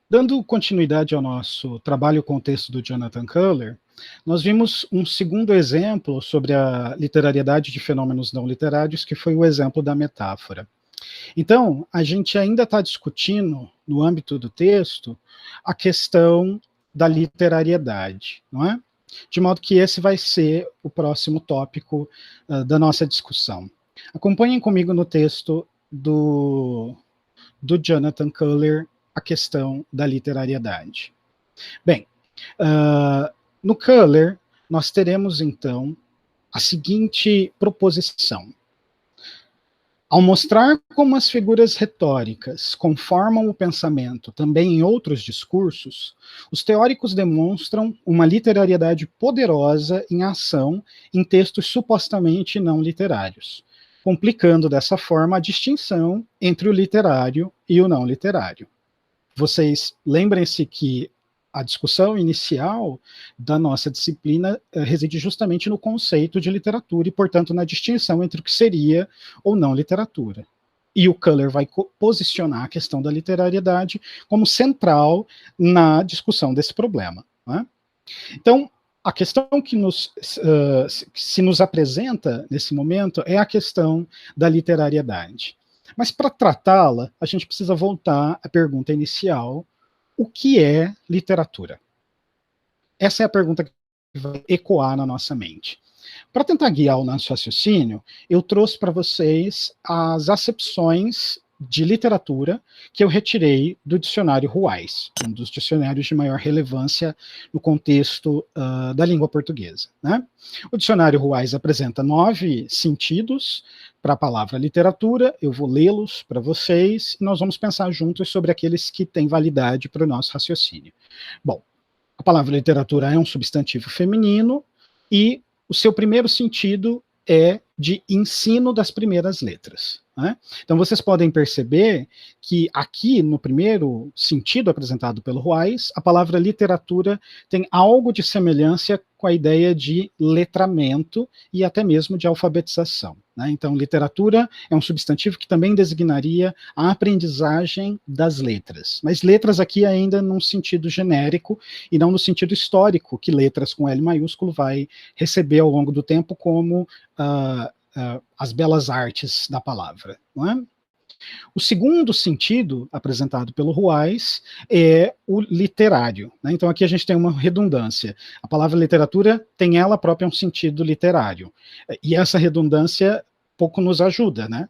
Dando continuidade ao nosso trabalho com o texto do Jonathan Culler, nós vimos um segundo exemplo sobre a literariedade de fenômenos não literários, que foi o exemplo da metáfora. Então, a gente ainda está discutindo, no âmbito do texto, a questão da literariedade, não é? De modo que esse vai ser o próximo tópico da nossa discussão. Acompanhem comigo no texto do Jonathan Culler, a questão da literariedade. Bem, no Culler, nós teremos, então, a seguinte proposição. Ao mostrar como as figuras retóricas conformam o pensamento também em outros discursos, os teóricos demonstram uma literariedade poderosa em ação em textos supostamente não literários, complicando dessa forma a distinção entre o literário e o não literário. Vocês lembrem-se que a discussão inicial da nossa disciplina reside justamente no conceito de literatura e, portanto, na distinção entre o que seria ou não literatura. E o Culler vai posicionar a questão da literariedade como central na discussão desse problema, né? Então, a questão que se nos apresenta nesse momento é a questão da literariedade. Mas para tratá-la, a gente precisa voltar à pergunta inicial: o que é literatura? Essa é a pergunta que vai ecoar na nossa mente. Para tentar guiar o nosso raciocínio, eu trouxe para vocês as acepções de literatura que eu retirei do dicionário Ruais, um dos dicionários de maior relevância no contexto da língua portuguesa, né? O dicionário Ruais apresenta 9 sentidos para a palavra literatura. Eu vou lê-los para vocês e nós vamos pensar juntos sobre aqueles que têm validade para o nosso raciocínio. Bom, a palavra literatura é um substantivo feminino e o seu primeiro sentido é de ensino das primeiras letras, né? Então vocês podem perceber que aqui no primeiro sentido apresentado pelo Ruais, a palavra literatura tem algo de semelhança com a ideia de letramento e até mesmo de alfabetização, né? Então literatura é um substantivo que também designaria a aprendizagem das letras, mas letras aqui ainda num sentido genérico e não no sentido histórico que letras com L maiúsculo vai receber ao longo do tempo como as belas artes da palavra, não é? O segundo sentido apresentado pelo Ruais é o literário, né? Então aqui a gente tem uma redundância. A palavra literatura tem ela própria um sentido literário, e essa redundância pouco nos ajuda, né?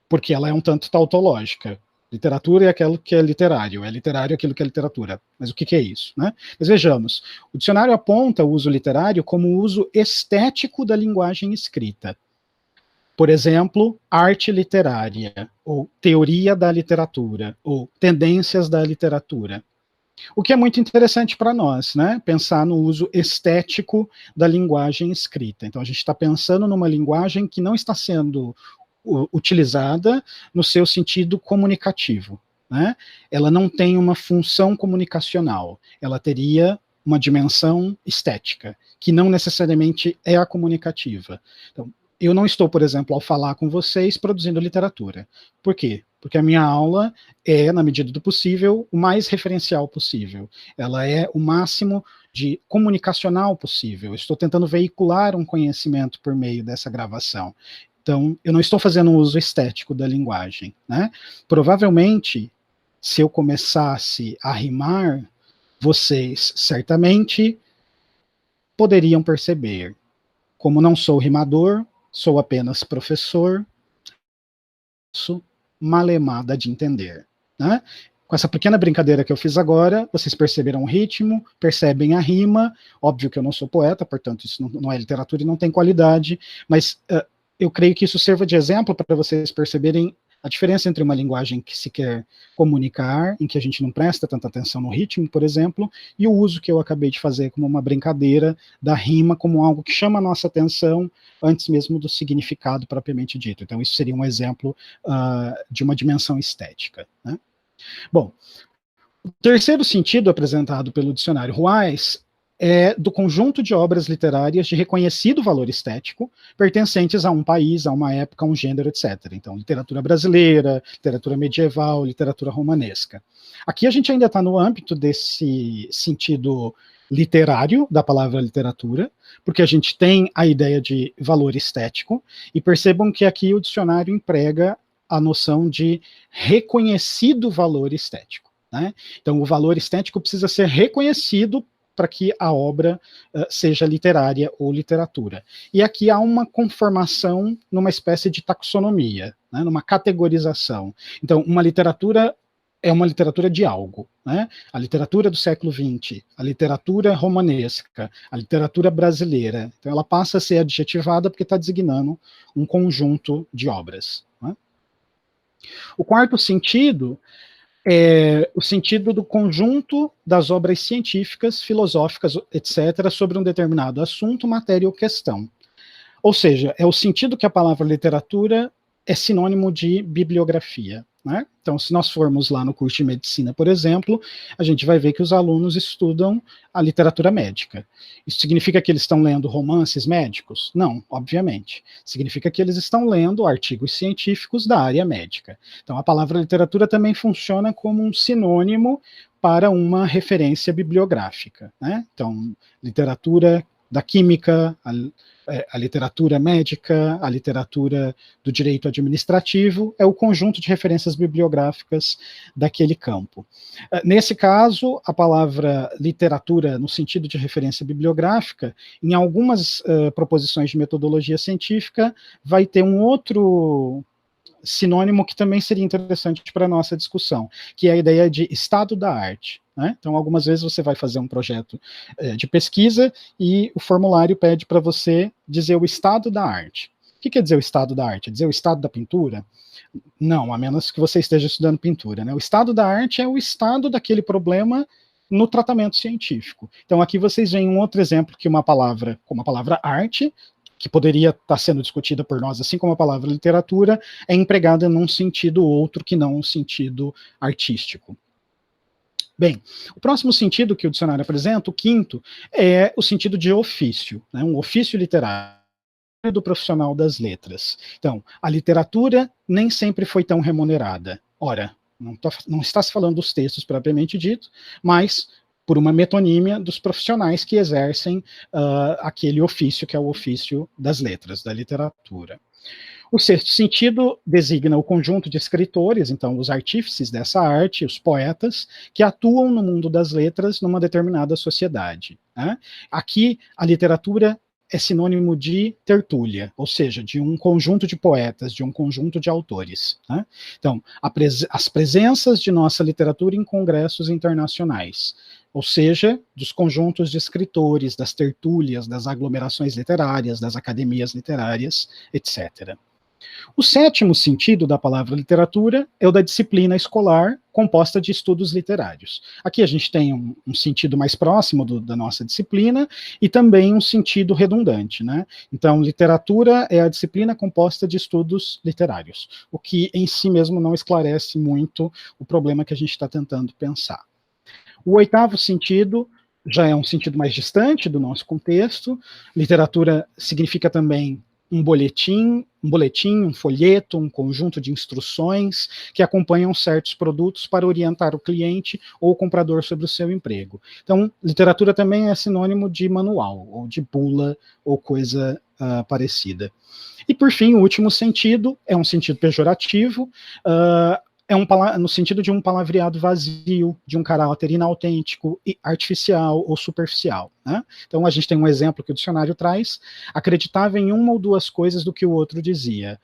Porque ela é um tanto tautológica. Literatura é aquilo que é literário aquilo que é literatura. Mas o que é isso, né? Mas vejamos, o dicionário aponta o uso literário como o uso estético da linguagem escrita. Por exemplo, arte literária, ou teoria da literatura, ou tendências da literatura. O que é muito interessante para nós, né? Pensar no uso estético da linguagem escrita. Então, a gente está pensando numa linguagem que não está sendo utilizada no seu sentido comunicativo, né? Ela não tem uma função comunicacional, ela teria uma dimensão estética, que não necessariamente é a comunicativa. Então, eu não estou, por exemplo, ao falar com vocês, produzindo literatura. Por quê? Porque a minha aula é, na medida do possível, o mais referencial possível. Ela é o máximo de comunicacional possível. Eu estou tentando veicular um conhecimento por meio dessa gravação. Então, eu não estou fazendo um uso estético da linguagem, né? Provavelmente, se eu começasse a rimar, vocês certamente poderiam perceber. Como não sou rimador, sou apenas professor, sou malemada de entender, né? Com essa pequena brincadeira que eu fiz agora, vocês perceberam o ritmo, percebem a rima. Óbvio que eu não sou poeta, portanto isso não é literatura e não tem qualidade, mas eu creio que isso sirva de exemplo para vocês perceberem a diferença entre uma linguagem que se quer comunicar, em que a gente não presta tanta atenção no ritmo, por exemplo, e o uso que eu acabei de fazer como uma brincadeira da rima como algo que chama a nossa atenção antes mesmo do significado propriamente dito. Então isso seria um exemplo de uma dimensão estética, né? Bom, o terceiro sentido apresentado pelo dicionário Ruais é do conjunto de obras literárias de reconhecido valor estético, pertencentes a um país, a uma época, a um gênero, etc. Então, literatura brasileira, literatura medieval, literatura romanesca. Aqui a gente ainda está no âmbito desse sentido literário da palavra literatura, porque a gente tem a ideia de valor estético, e percebam que aqui o dicionário emprega a noção de reconhecido valor estético, né? Então, o valor estético precisa ser reconhecido para que a obra seja literária ou literatura. E aqui há uma conformação numa espécie de taxonomia, né, numa categorização. Então, uma literatura é uma literatura de algo, né? A literatura do século XX, a literatura romanesca, a literatura brasileira. Então, ela passa a ser adjetivada porque está designando um conjunto de obras, né? O quarto sentido é o sentido do conjunto das obras científicas, filosóficas, etc., sobre um determinado assunto, matéria ou questão. Ou seja, é o sentido que a palavra literatura é sinônimo de bibliografia, né? Então, se nós formos lá no curso de medicina, por exemplo, a gente vai ver que os alunos estudam a literatura médica. Isso significa que eles estão lendo romances médicos? Não, obviamente. Significa que eles estão lendo artigos científicos da área médica. Então, a palavra literatura também funciona como um sinônimo para uma referência bibliográfica, né? Então, literatura da química, a literatura médica, a literatura do direito administrativo, é o conjunto de referências bibliográficas daquele campo. Nesse caso, a palavra literatura, no sentido de referência bibliográfica, em algumas proposições de metodologia científica, vai ter um outro sinônimo que também seria interessante para a nossa discussão, que é a ideia de estado da arte, né? Então, algumas vezes você vai fazer um projeto de pesquisa e o formulário pede para você dizer o estado da arte. O que quer dizer o estado da arte? É dizer o estado da pintura? Não, a menos que você esteja estudando pintura, né? O estado da arte é o estado daquele problema no tratamento científico. Então, aqui vocês veem um outro exemplo que uma palavra, como a palavra arte, que poderia estar sendo discutida por nós, assim como a palavra literatura, é empregada num sentido outro que não um sentido artístico. Bem, o próximo sentido que o dicionário apresenta, o quinto, é o sentido de ofício, né, um ofício literário do profissional das letras. Então, a literatura nem sempre foi tão remunerada. Ora, não está se falando dos textos propriamente dito, mas por uma metonímia dos profissionais que exercem aquele ofício que é o ofício das letras, da literatura. O sexto sentido designa o conjunto de escritores, então os artífices dessa arte, os poetas, que atuam no mundo das letras numa determinada sociedade, né? Aqui, a literatura é sinônimo de tertúlia, ou seja, de um conjunto de poetas, de um conjunto de autores, né? Então, as presenças de nossa literatura em congressos internacionais, ou seja, dos conjuntos de escritores, das tertúlias, das aglomerações literárias, das academias literárias, etc. O sétimo sentido da palavra literatura é o da disciplina escolar composta de estudos literários. Aqui a gente tem um sentido mais próximo da nossa disciplina e também um sentido redundante, né? Então, literatura é a disciplina composta de estudos literários, o que em si mesmo não esclarece muito o problema que a gente está tentando pensar. O oitavo sentido já é um sentido mais distante do nosso contexto. Literatura significa também um boletim, um folheto, um conjunto de instruções que acompanham certos produtos para orientar o cliente ou o comprador sobre o seu emprego. Então, literatura também é sinônimo de manual, ou de bula, ou coisa parecida. E, por fim, o último sentido é um sentido pejorativo, no sentido de um palavreado vazio, de um caráter inautêntico, artificial ou superficial, né? Então, a gente tem um exemplo que o dicionário traz: acreditava em uma ou duas coisas do que o outro dizia.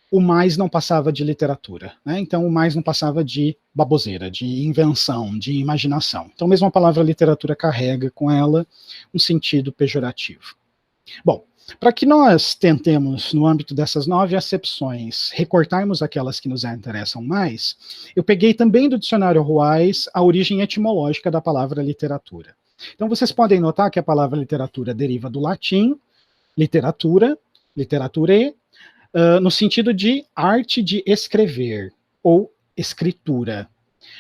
O mais não passava de literatura, né? Então, o mais não passava de baboseira, de invenção, de imaginação. Então, mesmo a palavra literatura carrega com ela um sentido pejorativo. Bom, para que nós tentemos, no âmbito dessas 9 acepções, recortarmos aquelas que nos interessam mais, eu peguei também do dicionário Ruais a origem etimológica da palavra literatura. Então, vocês podem notar que a palavra literatura deriva do latim, literatura, literature, no sentido de arte de escrever, ou escritura.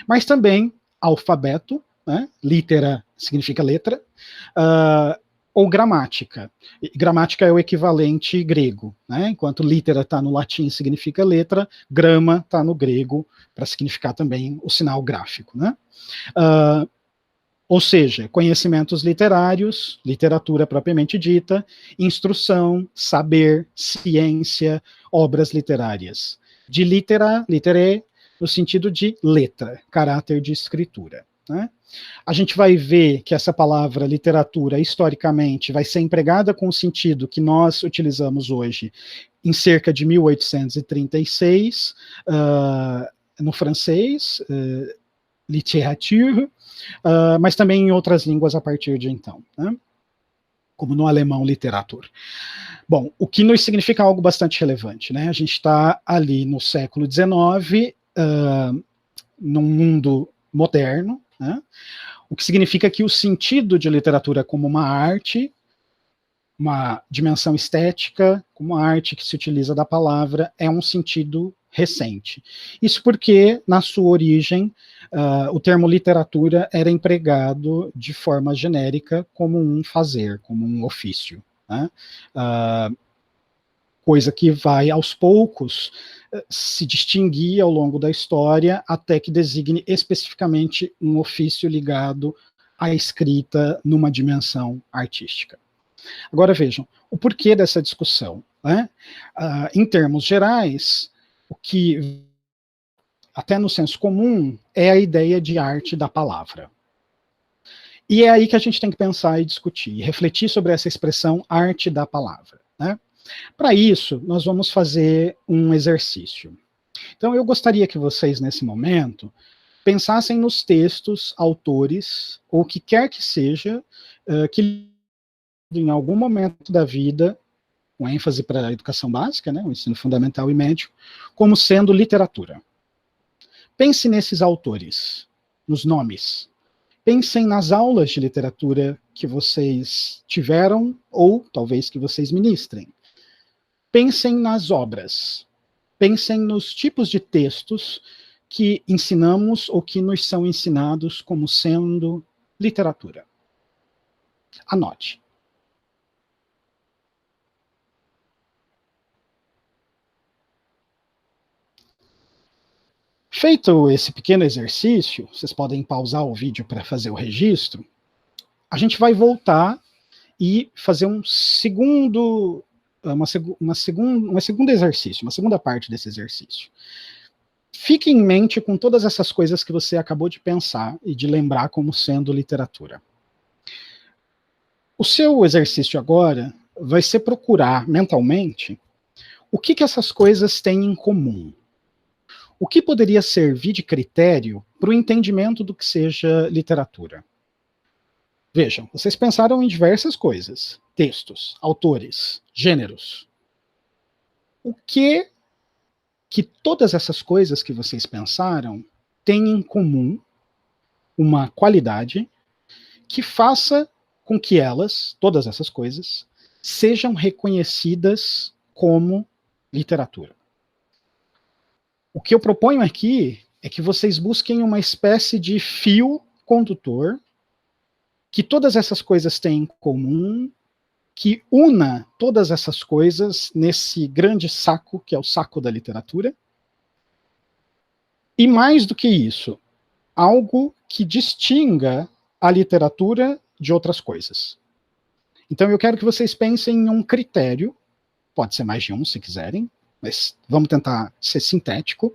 Mas também alfabeto, né? Litera significa letra, ou gramática. Gramática é o equivalente grego, né? Enquanto litera está no latim, significa letra, grama está no grego, para significar também o sinal gráfico, né? Ou seja, conhecimentos literários, literatura propriamente dita, instrução, saber, ciência, obras literárias. De litera, litere, no sentido de letra, caráter de escritura, né? A gente vai ver que essa palavra literatura, historicamente, vai ser empregada com o sentido que nós utilizamos hoje em cerca de 1836, no francês, littérature, mas também em outras línguas a partir de então, né? Como no alemão, literatura. Bom, o que nos significa algo bastante relevante, né? A gente está ali no século XIX, num mundo moderno, né? O que significa que o sentido de literatura como uma arte, uma dimensão estética, como uma arte que se utiliza da palavra, é um sentido recente. Isso porque, na sua origem, o termo literatura era empregado de forma genérica como um fazer, como um ofício, né? Coisa que vai, aos poucos, se distinguir ao longo da história, até que designe especificamente um ofício ligado à escrita numa dimensão artística. Agora vejam, o porquê dessa discussão, né? Em termos gerais, o que, até no senso comum, é a ideia de arte da palavra. E é aí que a gente tem que pensar e discutir, e refletir sobre essa expressão arte da palavra, né? Para isso, nós vamos fazer um exercício. Então, eu gostaria que vocês, nesse momento, pensassem nos textos, autores, ou o que quer que seja, que em algum momento da vida, com ênfase para a educação básica, né, o ensino fundamental e médio, como sendo literatura. Pense nesses autores, nos nomes. Pensem nas aulas de literatura que vocês tiveram, ou talvez que vocês ministrem. Pensem nas obras, pensem nos tipos de textos que ensinamos ou que nos são ensinados como sendo literatura. Anote. Feito esse pequeno exercício, vocês podem pausar o vídeo para fazer o registro, a gente vai voltar e fazer um segundo exercício, uma segunda parte desse exercício. Fique em mente com todas essas coisas que você acabou de pensar e de lembrar como sendo literatura. O seu exercício agora vai ser procurar mentalmente o que essas coisas têm em comum. O que poderia servir de critério para o entendimento do que seja literatura? Vejam, vocês pensaram em diversas coisas, textos, autores, gêneros. O que todas essas coisas que vocês pensaram têm em comum uma qualidade que faça com que elas, todas essas coisas, sejam reconhecidas como literatura? O que eu proponho aqui é que vocês busquem uma espécie de fio condutor que todas essas coisas têm em comum, que una todas essas coisas nesse grande saco, que é o saco da literatura. E mais do que isso, algo que distinga a literatura de outras coisas. Então eu quero que vocês pensem em um critério, pode ser mais de um se quiserem, mas vamos tentar ser sintético,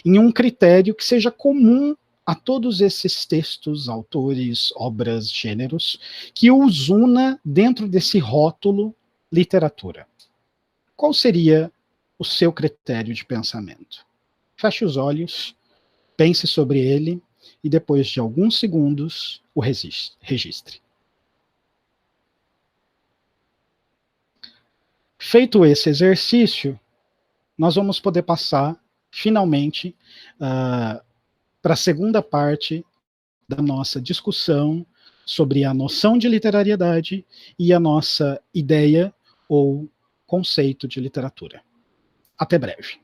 em um critério que seja comum a todos esses textos, autores, obras, gêneros, que os una dentro desse rótulo literatura. Qual seria o seu critério de pensamento? Feche os olhos, pense sobre ele e depois de alguns segundos o registre. Feito esse exercício, nós vamos poder passar, finalmente, para a segunda parte da nossa discussão sobre a noção de literariedade e a nossa ideia ou conceito de literatura. Até breve.